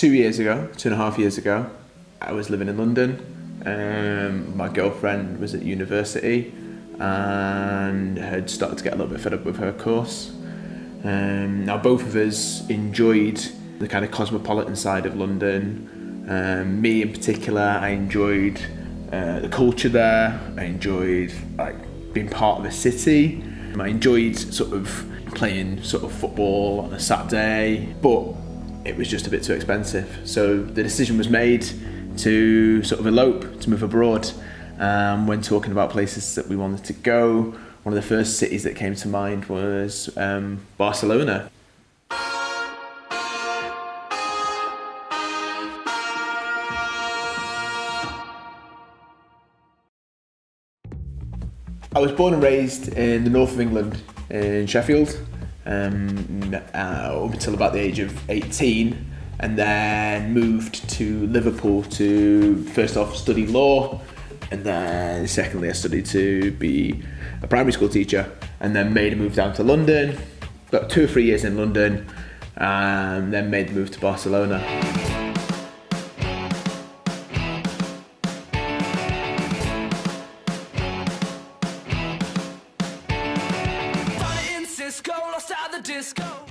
2 years ago, 2.5 years ago, I was living in London. My girlfriend was at university and had started to get a little bit fed up with her course. Now both of us enjoyed the kind of cosmopolitan side of London. Me in particular, I enjoyed the culture there. I enjoyed being part of the city. I enjoyed sort of playing sort of football on a Saturday, but it was just a bit too expensive. So the decision was made to sort of elope, to move abroad. When talking about places that we wanted to go, one of the first cities that came to mind was Barcelona. I was born and raised in the north of England, in Sheffield, up until about the age of 18, and then moved to Liverpool to first off study law, and then secondly I studied to be a primary school teacher, and then made a move down to London, got 2 or 3 years in London, and then made the move to Barcelona.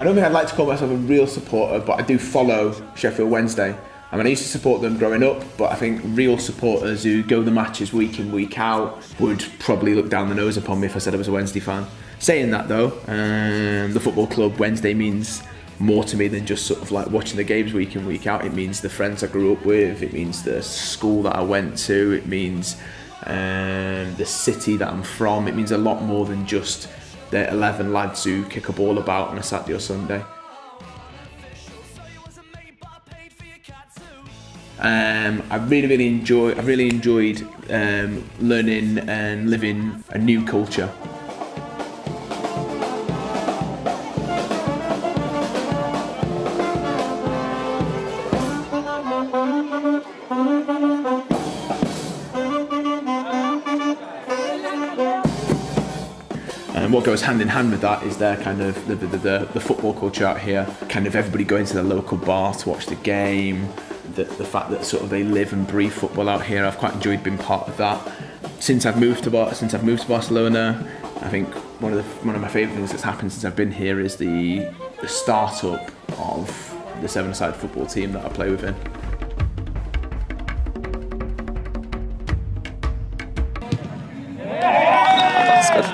I don't think I'd like to call myself a real supporter, but I do follow Sheffield Wednesday. I mean, I used to support them growing up, but I think real supporters who go to the matches week in, week out would probably look down the nose upon me if I said I was a Wednesday fan. Saying that though, the football club Wednesday means more to me than just sort of like watching the games week in, week out. It means the friends I grew up with, it means the school that I went to, it means the city that I'm from. It means a lot more than just the 11 lads who kick a ball about on a Saturday or Sunday. I really enjoyed learning and living a new culture. And what goes hand in hand with that is their kind of the football culture out here. Kind of everybody going to the local bar to watch the game. The fact that sort of they live and breathe football out here, I've quite enjoyed being part of that. Since I've moved to Barcelona, I think one of my favourite things that's happened since I've been here is the start-up of the 7-a-side football team that I play within. That's good.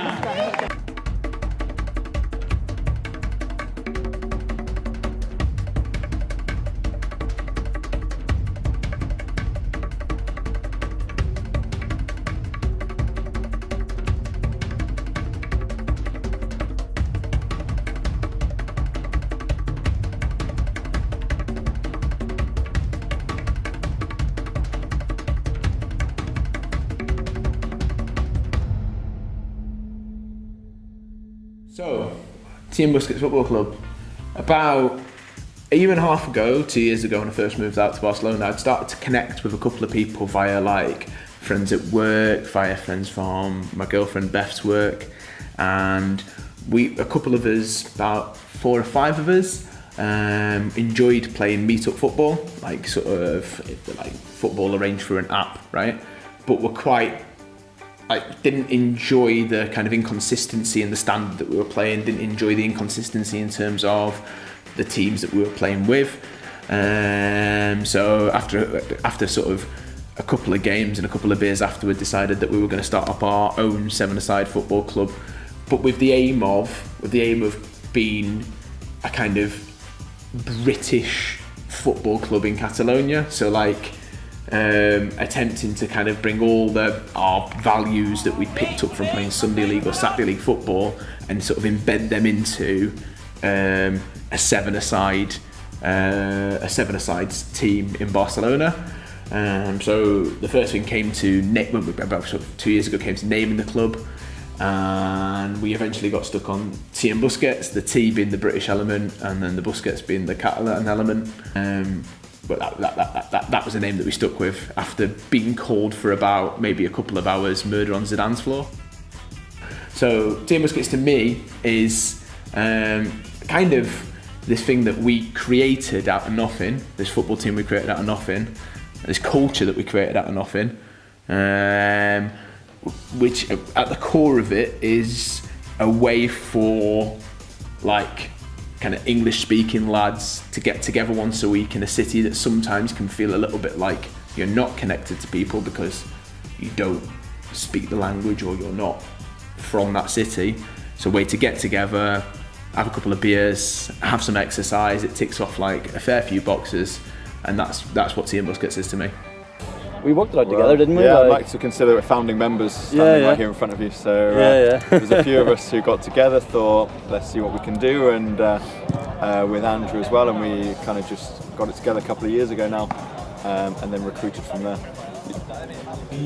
So, Team Busquets Football Club. About a year and a half ago, 2 years ago when I first moved out to Barcelona, I'd started to connect with a couple of people via like friends at work, via friends from my girlfriend Beth's work, and a couple of us, about 4 or 5 of us, enjoyed playing meet-up football, like sort of like football arranged through an app, right? But we're quite didn't enjoy the kind of inconsistency in the standard that we were playing, didn't enjoy the inconsistency in terms of the teams that we were playing with. So after sort of a couple of games and a couple of beers afterward, decided that we were going to start up our own 7-a-side football club, but with the aim of being a kind of British football club in Catalonia. So like attempting to kind of bring all our values that we picked up from playing Sunday League or Saturday League football and sort of embed them into a 7-a-side team in Barcelona. So the first thing came to about sort of 2 years ago, came to naming the club, and we eventually got stuck on Team Busquets, the T being the British element and then the Busquets being the Catalan element. But that was a name that we stuck with after being called for about maybe a couple of hours murder on Zidane's floor. So Team Busquets to me is kind of this thing that we created out of nothing, this football team we created out of nothing, this culture that we created out of nothing, which at the core of it is a way for like kind of English speaking lads to get together once a week in a city that sometimes can feel a little bit like you're not connected to people because you don't speak the language or you're not from that city. So a way to get together, have a couple of beers, have some exercise. It ticks off like a fair few boxes, and that's what Team Busquets is to me. We worked it out together, didn't we? Yeah, I'd like to consider it founding members standing right here in front of you. So there's a few of us who got together, thought let's see what we can do, and with Andrew as well, and we kind of just got it together a couple of years ago now, and then recruited from there.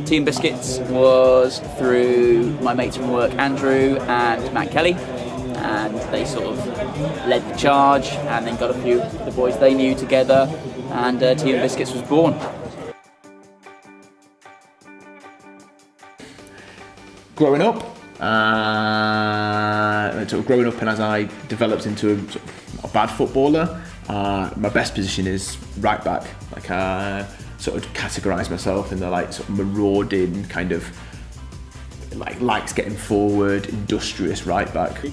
Team Biscuits was through my mates from work, Andrew and Matt Kelly, and they sort of led the charge and then got a few of the boys they knew together, and Team Biscuits was born. Growing up, and as I developed into a bad footballer, my best position is right back. Like sort of categorise myself in the like sort of marauding kind of like likes getting forward, industrious right back. Okay.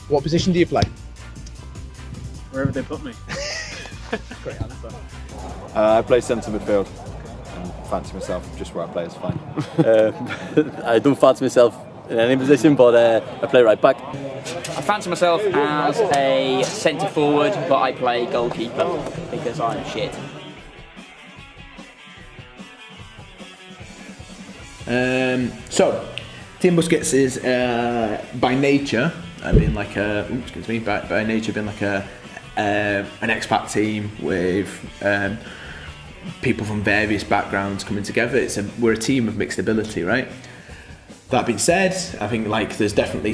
What position do you play? Wherever they put me. Great answer. I play centre midfield and fancy myself just where I play is fine. I don't fancy myself in any position, but I play right back. I fancy myself as a centre forward, but I play goalkeeper because I'm shit. So, Team Busquets is by nature been like a by nature been like an expat team with people from various backgrounds coming together. We're a team of mixed ability, right? That being said, I think like we've definitely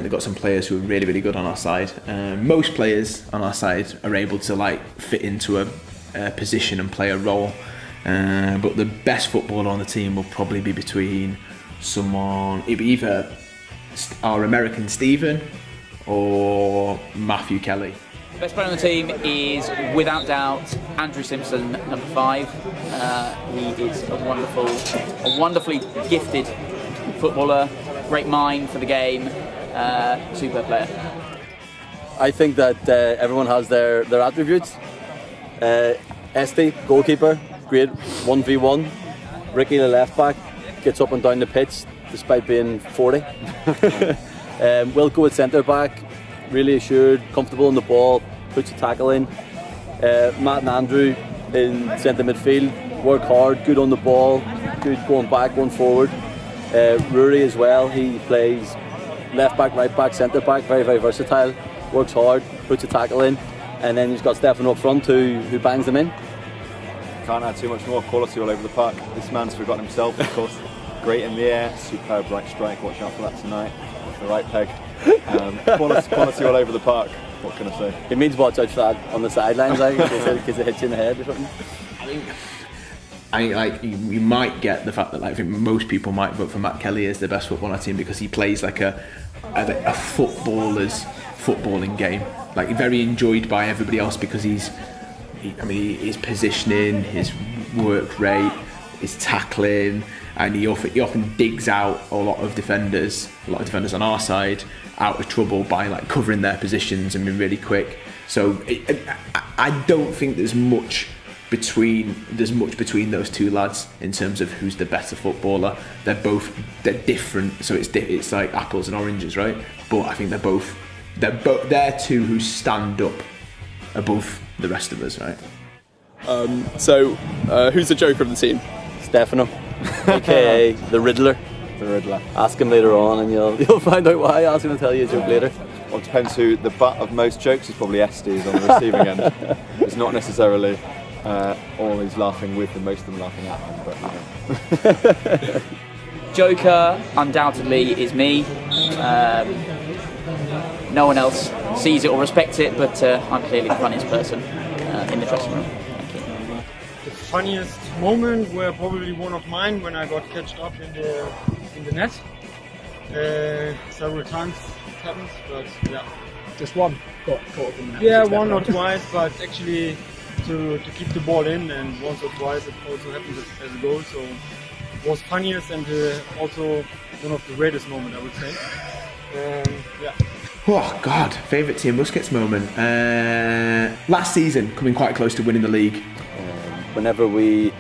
got some players who are really, really good on our side. Most players on our side are able to like fit into a position and play a role. But the best footballer on the team will probably be between either our American Steven or Matthew Kelly. The best player on the team is, without doubt, Andrew Simpson, number 5. He is a wonderfully gifted footballer, great mind for the game, super player. I think that everyone has their attributes. Esty, goalkeeper, great 1v1. Ricky, the left back, gets up and down the pitch despite being 40. Wilco at centre back, really assured, comfortable on the ball, puts a tackle in. Matt and Andrew in centre midfield, work hard, good on the ball, good going back, going forward. Rory as well, he plays left back, right back, centre back, very, very versatile, works hard, puts a tackle in. And then he's got Stefano up front who bangs them in. Can't add too much more, quality all over the park. This man's forgotten himself, of course. Great in the air, superb right strike, watch out for that tonight. Off the right peg. Quality all over the park, what can I say? It means watch out for that on the sidelines, like, in case it hits you in the head or something. I think like you might get the fact that like I think most people might vote for Matt Kelly as the best footballer team because he plays like a footballer's footballing game. Like very enjoyed by everybody else because his positioning, his work rate, his tackling, and he often digs out a lot of defenders on our side out of trouble by like covering their positions and being really quick. So I don't think there's much between those two lads in terms of who's the better footballer. They're different, so it's like apples and oranges, right? But I think they're two who stand up above the rest of us, right? So who's the joker of the team? Stefano, aka the Riddler. The Riddler. Ask him later on and you'll find out why. Ask him to tell you a joke later. Well, it depends who. The butt of most jokes is probably Esty, who's on the receiving end. It's not necessarily all he's laughing with and most of them laughing at him, but Joker undoubtedly is me. No one else sees it or respects it, but I'm clearly the funniest person in the dressing room. Thank you. The funniest moment were probably one of mine when I got catched up in the net. Several times it happens, but yeah, Just one caught up in that. Yeah, one or twice, but actually to keep the ball in, and once or twice it also happened as a goal. So it was funniest and also one of the greatest moments, I would say. Yeah. Oh God, favourite Team Busquets moment. Last season, coming quite close to winning the league. Whenever we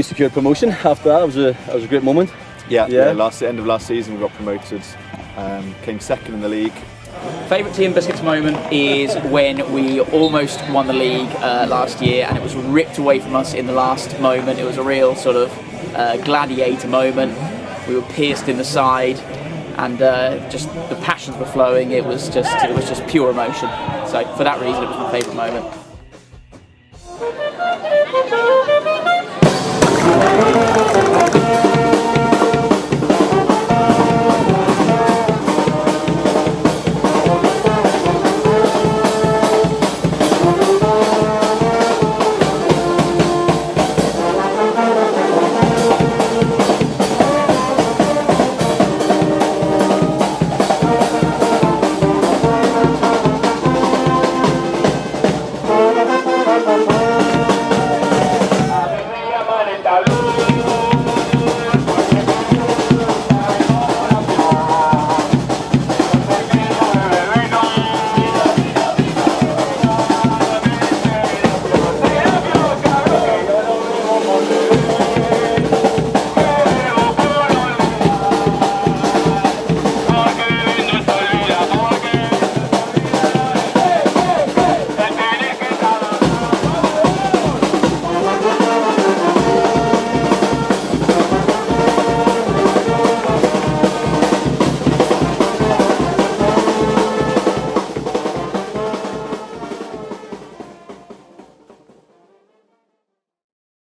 secured promotion after that, it was a great moment. Yeah. End of last season we got promoted, came second in the league. Favourite Team Biscuits moment is when we almost won the league last year, and it was ripped away from us in the last moment. It was a real sort of gladiator moment. We were pierced in the side, and just the passions were flowing. It was just pure emotion. So for that reason, it was my favourite moment.